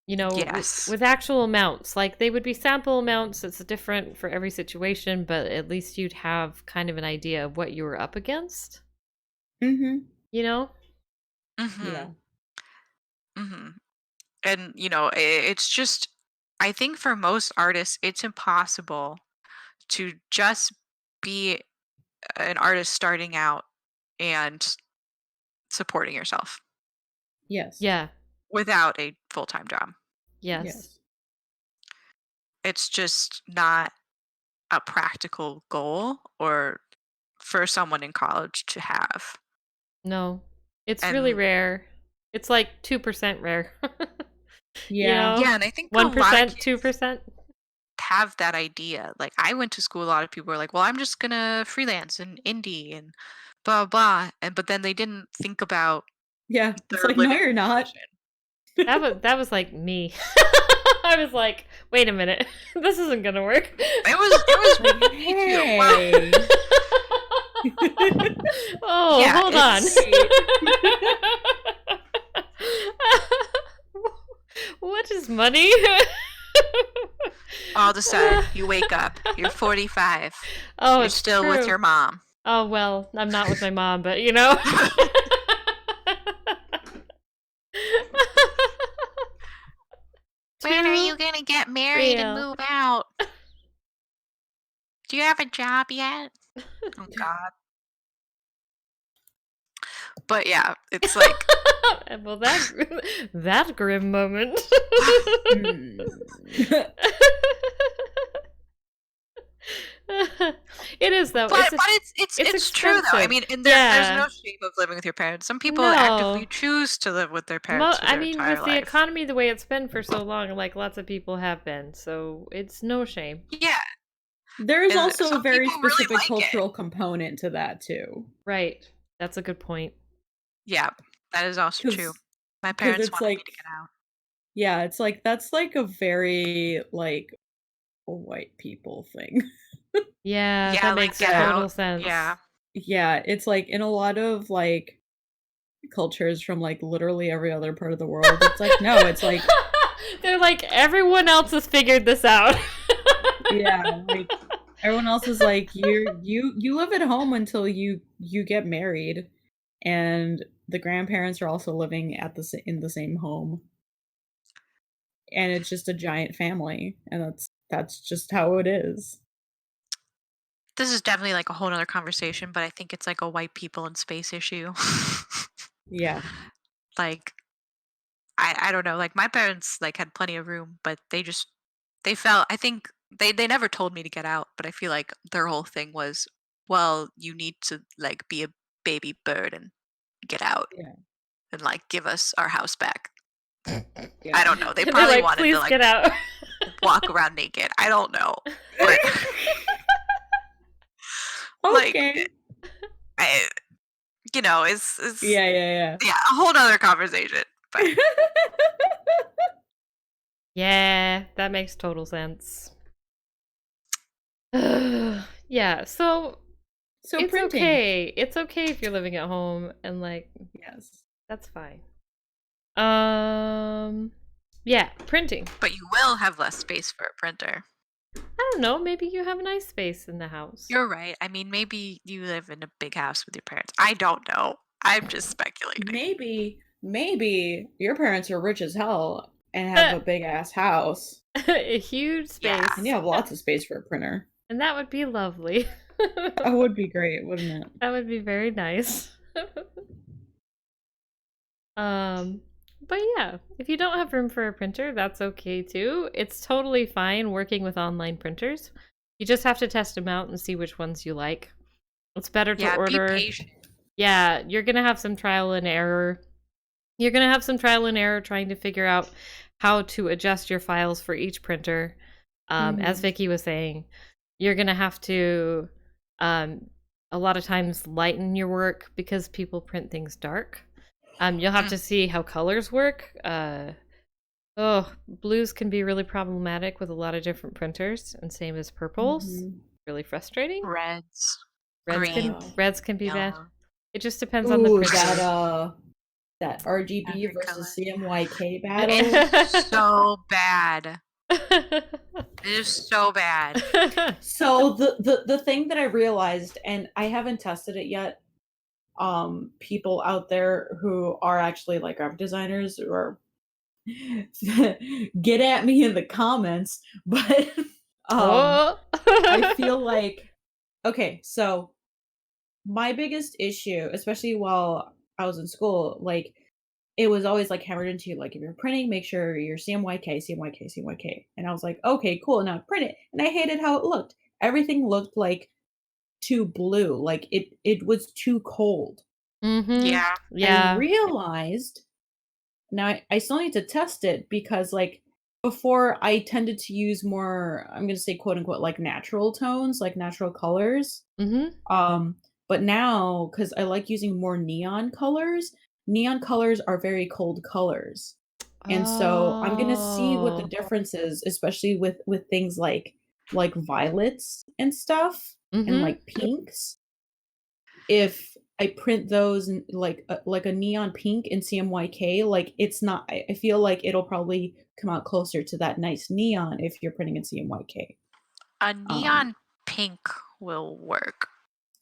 You know, yes. with actual amounts. Like they would be sample amounts. It's different for every situation, but at least you'd have kind of an idea of what you were up against, Mhm. you know? Mhm. Yeah. Mhm. And, it's just, I think for most artists, it's impossible to just be an artist starting out and supporting yourself Yes. Yeah. without a full-time job. Yes. Yes. It's just not a practical goal or for someone in college to have. No. It's really And rare. It's like 2% rare. You Yeah. know? yeah, and I think a lot of 1%, kids 2%. have that idea. Like, I went to school, a lot of people were like, "Well, I'm just gonna freelance and indie and blah blah," and but then they didn't think about Yeah. It's their like, no, living you're not. situation. That was like me. I was like, wait a minute. This isn't gonna work. It was Like, me too. Well, hey. Oh, yeah, hold on. What is money? all of a sudden you wake up, you're 45, Oh, you're it's still true. with your mom. Oh, well, I'm not with my mom, but you know. When are you Too gonna get married and real. move out? Do you have a job yet? Oh God. But yeah, it's like Well, that grim moment. Hmm. It is though. but It's it's true though. I expensive. mean, and there's Yeah. no shame of living with your parents. Some people actively No. choose to live with their parents for I their mean, entire with the life. economy the way it's been for so long, like lots of people have been, so it's no shame. Yeah, There's and also a some very people really specific like it. cultural component to that too. Right. That's a good point. Yeah, that is also true. Because My parents it's wanted me like, to get out. yeah, it's like that's like a very like white people thing. Yeah, Yeah, that like makes get total out. sense. Yeah. Yeah, it's like in a lot of like cultures from like literally every other part of the world. It's like no, it's like They're like, everyone else has figured this out. yeah, like everyone else is like you live at home until you get married, and the grandparents are also living at in the same home, and it's just a giant family, and that's just how it is. This is definitely like a whole nother conversation, but I think it's like a white people in space issue. Yeah. Like, I don't know. Like, my parents like had plenty of room, but they felt, I think they never told me to get out, but I feel like their whole thing was, well, you need to like be a baby bird and get out Yeah. and like give us our house back. I Yeah. don't know. They They're probably like, wanted please to like get out. walk around naked. I don't know. But like, Okay. I, it's Yeah. yeah, a whole nother conversation. But Yeah, that makes total sense. Yeah, so So it's printing. okay. It's okay if you're living at home and like Yes. that's fine. Yeah, printing. but you will have less space for a printer. I don't know, maybe you have a nice space in the house. You're right. I mean, maybe you live in a big house with your parents. I don't know. I'm just speculating. Maybe your parents are rich as hell and have a big ass house. A huge space. Yeah. And you have lots of space for a printer. And that would be lovely. That would be great, wouldn't it? That would be very nice. But yeah, if you don't have room for a printer, that's okay too. It's totally fine working with online printers. You just have to test them out and see which ones you like. It's better to order. Be patient. Yeah, you're gonna have some trial and error. You're gonna have some trial and error trying to figure out how to adjust your files for each printer. As Vicky was saying, you're gonna have to a lot of times lighten your work because people print things dark. You'll have to see how colors work. Blues can be really problematic with a lot of different printers, and same as purples. Really frustrating. Reds Reds can be bad. yellow. It just depends on the printer. That RGB Every versus color. CMYK battle. It's so bad. It is so bad. So the thing that I realized, and I haven't tested it yet, people out there who are actually like graphic designers or get at me in the comments, but I feel like, okay, so my biggest issue, especially while I was in school, like it was always like hammered into like if you're printing, make sure you're CMYK. And I was like, okay, cool, now print it. And I hated how it looked. Everything looked like too blue, like it was too cold. Yeah. I realized now I still need to test it because like before I tended to use more, I'm gonna say quote unquote like natural tones, like natural colors. But now, because I like using more neon colors are very cold colors. And so I'm gonna see what the difference is, especially with things like violets and stuff and like pinks. If I print those in like a neon pink in CMYK, like it's not, I feel like it'll probably come out closer to that nice neon if you're printing in CMYK. A neon pink will work.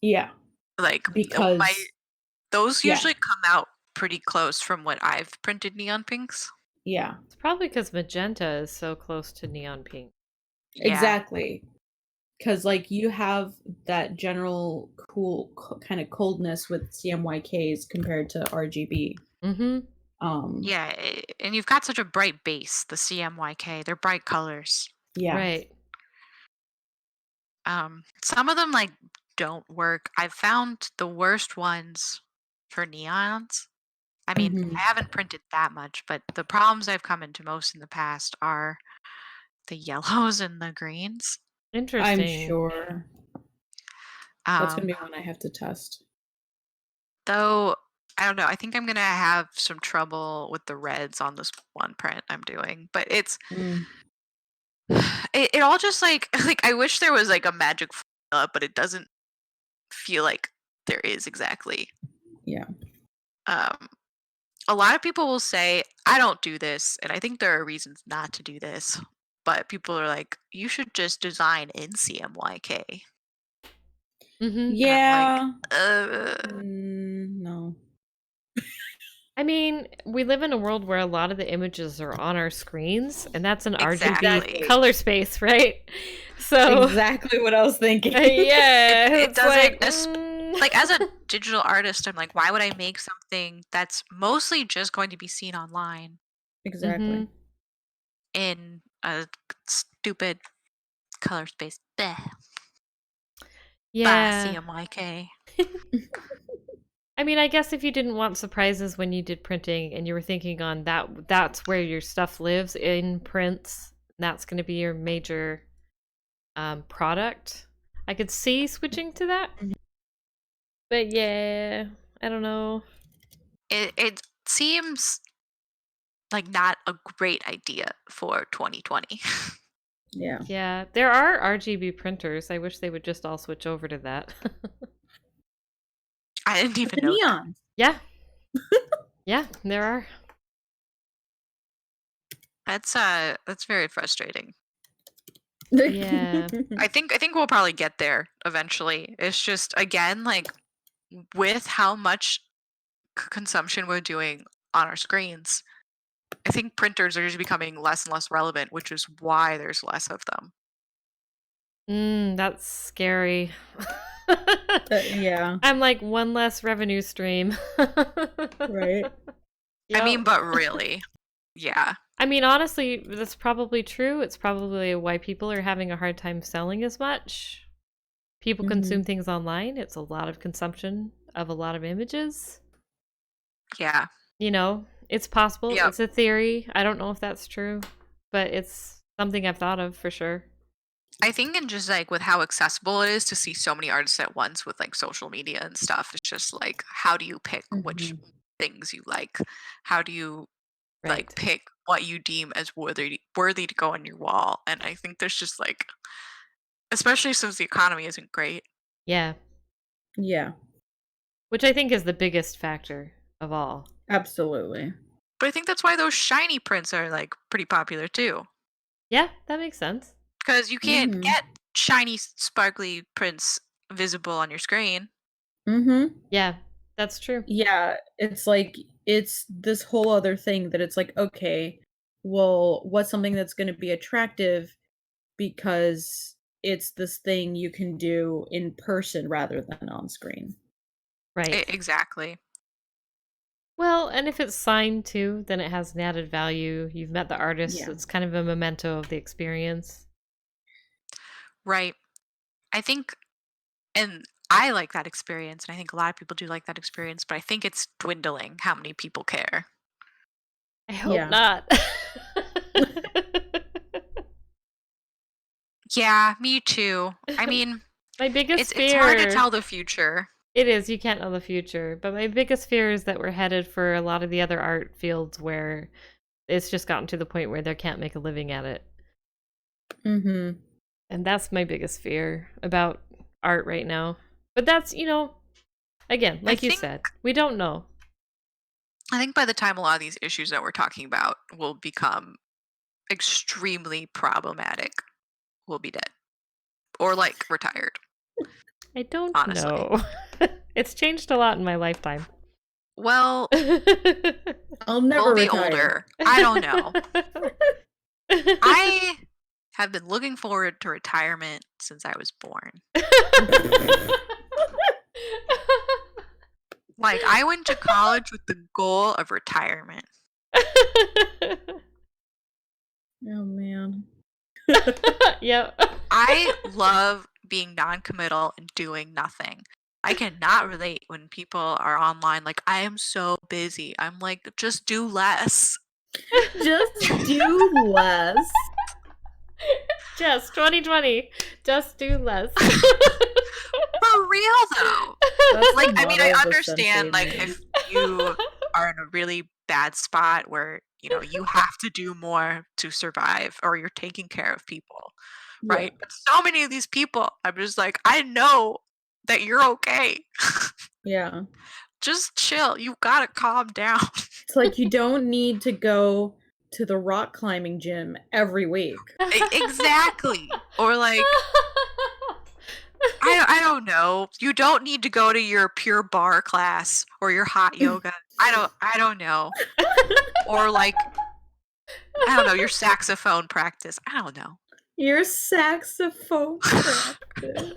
Yeah. Like because those usually come out pretty close from what I've printed neon pinks. Yeah. It's probably because magenta is so close to neon pink. Yeah. Exactly. Because like you have that general cool kind of coldness with CMYKs compared to RGB. Yeah, and you've got such a bright base, the CMYK. They're bright colors. Yeah. Right. Some of them like don't work. I've found the worst ones for neons. I mean, I haven't printed that much, but the problems I've come into most in the past are the yellows and the greens. Interesting. I'm sure. That's going to be one I have to test. Though, I don't know. I think I'm going to have some trouble with the reds on this one print I'm doing. But it's... It all just like I wish there was like a magic formula, but it doesn't feel like there is exactly. Yeah. A lot of people will say, I don't do this, and I think there are reasons not to do this, but people are like, you should just design in CMYK. Yeah. Like, no. I mean, we live in a world where a lot of the images are on our screens, and that's an RGB color space, right? So exactly what I was thinking. Yeah, it doesn't. Like as a digital artist, I'm like, why would I make something that's mostly just going to be seen online? Exactly. In a stupid color space. Bleh. Yeah. CMYK. I mean, I guess if you didn't want surprises when you did printing and you were thinking on that's where your stuff lives in prints, that's going to be your major product, I could see switching to that. But yeah, I don't know. It seems like not a great idea for 2020. Yeah. Yeah, there are RGB printers. I wish they would just all switch over to that. I didn't even know neon. Yeah. Yeah, there are. That's very frustrating. Yeah. I think we'll probably get there eventually. It's just again like with how much consumption we're doing on our screens, I think printers are just becoming less and less relevant, which is why there's less of them. That's scary. Yeah, I'm like one less revenue stream. right. I mean, Yep. but really, yeah. I mean, honestly, that's probably true. It's probably why people are having a hard time selling as much. People consume things online. It's a lot of consumption of a lot of images. Yeah. You know, it's possible. Yep. It's a theory. I don't know if that's true, but it's something I've thought of for sure. I think and just like with how accessible it is to see so many artists at once with like social media and stuff, it's just like how do you pick which things you like? How do you Right. like pick what you deem as worthy to go on your wall? And I think there's just like, especially since the economy isn't great. Yeah. Yeah, Which I think is the biggest factor of all. absolutely. But I think that's why those shiny prints are like pretty popular too. Yeah, that makes sense. Because you can't get shiny, sparkly prints visible on your screen. Yeah, that's true. Yeah, it's like it's this whole other thing that it's like, okay, well, what's something that's going to be attractive because it's this thing you can do in person rather than on screen. Right. Exactly. Well, and if it's signed too, then it has an added value. You've met the artist. Yeah. It's kind of a memento of the experience. Right. I think, and I like that experience, and I think a lot of people do like that experience, but I think it's dwindling how many people care. I hope Yeah. not. Yeah, me too. I mean, My biggest it's hard to fear. tell the future. It is. You can't know the future. But my biggest fear is that we're headed for a lot of the other art fields where it's just gotten to the point where they can't make a living at it. Mm-hmm. And that's my biggest fear about art right now. But that's, again, like you said, we don't know. I think by the time a lot of these issues that we're talking about will become extremely problematic, we'll be dead. Or like retired. I don't honestly. know. It's changed a lot in my lifetime. Well, I'll never we'll be retire. older. I don't know. I have been looking forward to retirement since I was born. Like, I went to college with the goal of retirement. Oh, man. Yep. I love being non-committal and doing nothing. I cannot relate when people are online like, I am so busy. I'm like, just do less. Just do less. Just 2020. Just do less. For real though. That's Like, the I mean, motto I of the understand like century. if you are in a really bad spot where, you have to do more to survive or you're taking care of people, right? But so many of these people, I'm just like, I know that you're okay. Yeah. Just chill. You gotta calm down. It's like you don't need to go to the rock climbing gym every week. Exactly. Or like, I don't know. You don't need to go to your pure bar class or your hot yoga. I don't know. Or like, I don't know, your saxophone practice. I don't know. Your saxophone practice.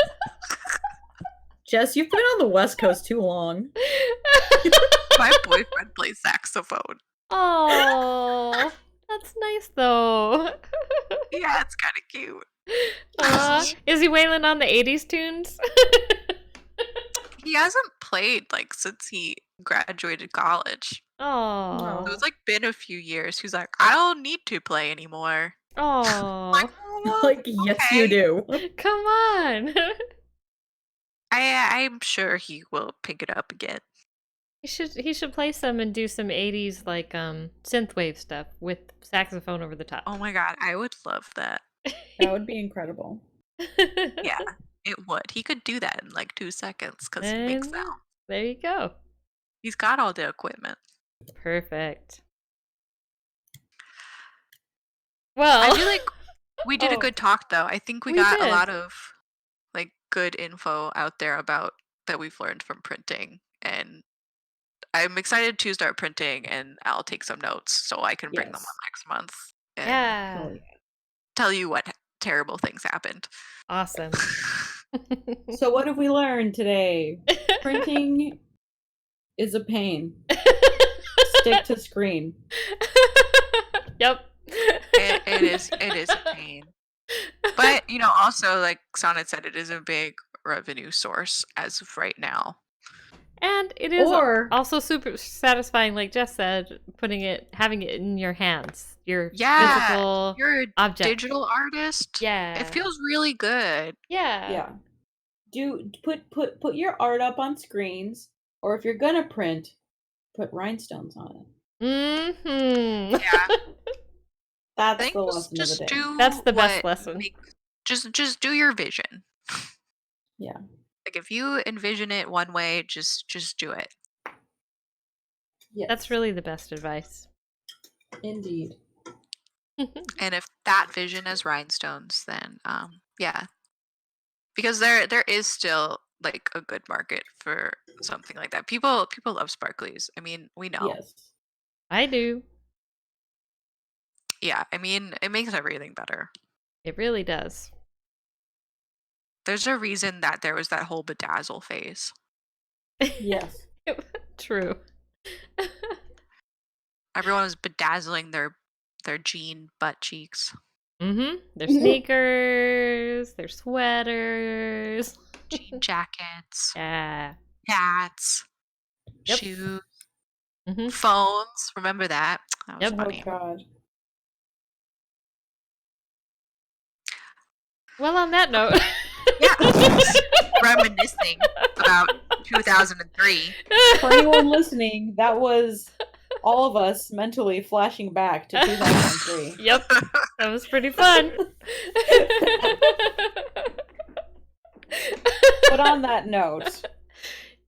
Jess, you've been on the West Coast too long. My boyfriend plays saxophone. Oh, that's nice though. Yeah, it's kind of cute. Is he wailing on the 80s tunes? He hasn't played like since he graduated college. Oh. So it's like been a few years. He's like, I don't need to play anymore. Oh. Like, yes, you do. Come on. I'm sure he will pick it up again. He should play some and do some 80s like synthwave stuff with saxophone over the top. Oh my god, I would love that. That would be incredible. Yeah, it would. He could do that in like 2 seconds because he makes And sound. there you go. He's got all the equipment. Perfect. Well, I feel like we did a good talk though. I think we got a lot of like good info out there about that we've learned from printing and I'm excited to start printing, and I'll take some notes so I can bring them on Yes. next month and Yeah. Hell yeah. tell you what terrible things happened. Awesome. So what have we learned today? Printing is a pain. Stick to screen. Yep. It is a pain. But, also, like Sonnett said, it is a big revenue source as of right now. And it is Or also super satisfying, like Jess said, having it in your hands, your Yeah, physical you're a object. digital artist. Yeah. It feels really good. Yeah. put your art up on screens, or if you're gonna print, put rhinestones on it. Mm-hmm. Yeah. I That's think the lesson of the just day. do That's the best what lesson. just do your vision. Yeah. Like if you envision it one way, just do it. Yes. That's really the best advice. Indeed. And if that vision is rhinestones, then yeah. Because there is still like a good market for something like that. People love sparklies. I mean, we know. Yes. I do. Yeah, I mean, it makes everything better. It really does. There's a reason that there was that whole bedazzle phase. Yes. True. Everyone was bedazzling their jean butt cheeks. Mm-hmm. Their sneakers, their sweaters, Jean jackets, yeah, hats, Yep. shoes, Mm-hmm. phones. Remember that? That was Yep. funny. Oh God. Well, on that note, Yeah, reminiscing about 2003. For anyone listening, that was all of us mentally flashing back to 2003. Yep, that was pretty fun. But on that note,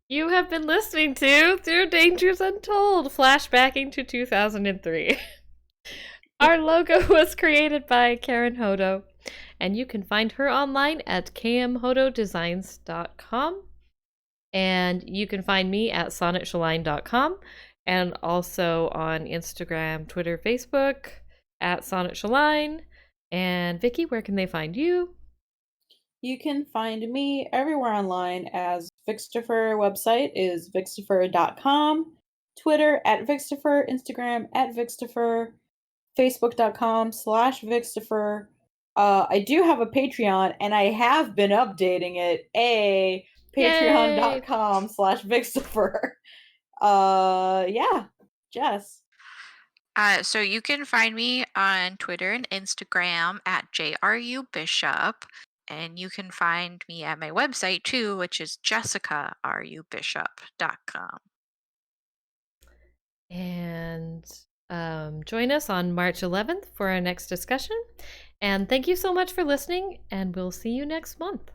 you have been listening to Through Dangers Untold, flashbacking to 2003. Our logo was created by Karen Hodo, and you can find her online at kmhododesigns.com. And you can find me at sonnettshelline.com, and also on Instagram, Twitter, Facebook at Sonnett Shelline. And Vicky, where can they find you? you can find me everywhere online as Vixtifer. Website is vixtifer.com. Twitter at Vixtifer. Instagram at Vixtifer. Facebook.com/Vixtifer. I do have a Patreon, and I have been updating it. Patreon.com/Vixtifer. Yeah, Jess. So you can find me on Twitter and Instagram at JRUBishop. And you can find me at my website too, which is jessicarubishop.com. And join us on March 11th for our next discussion. And thank you so much for listening, and we'll see you next month.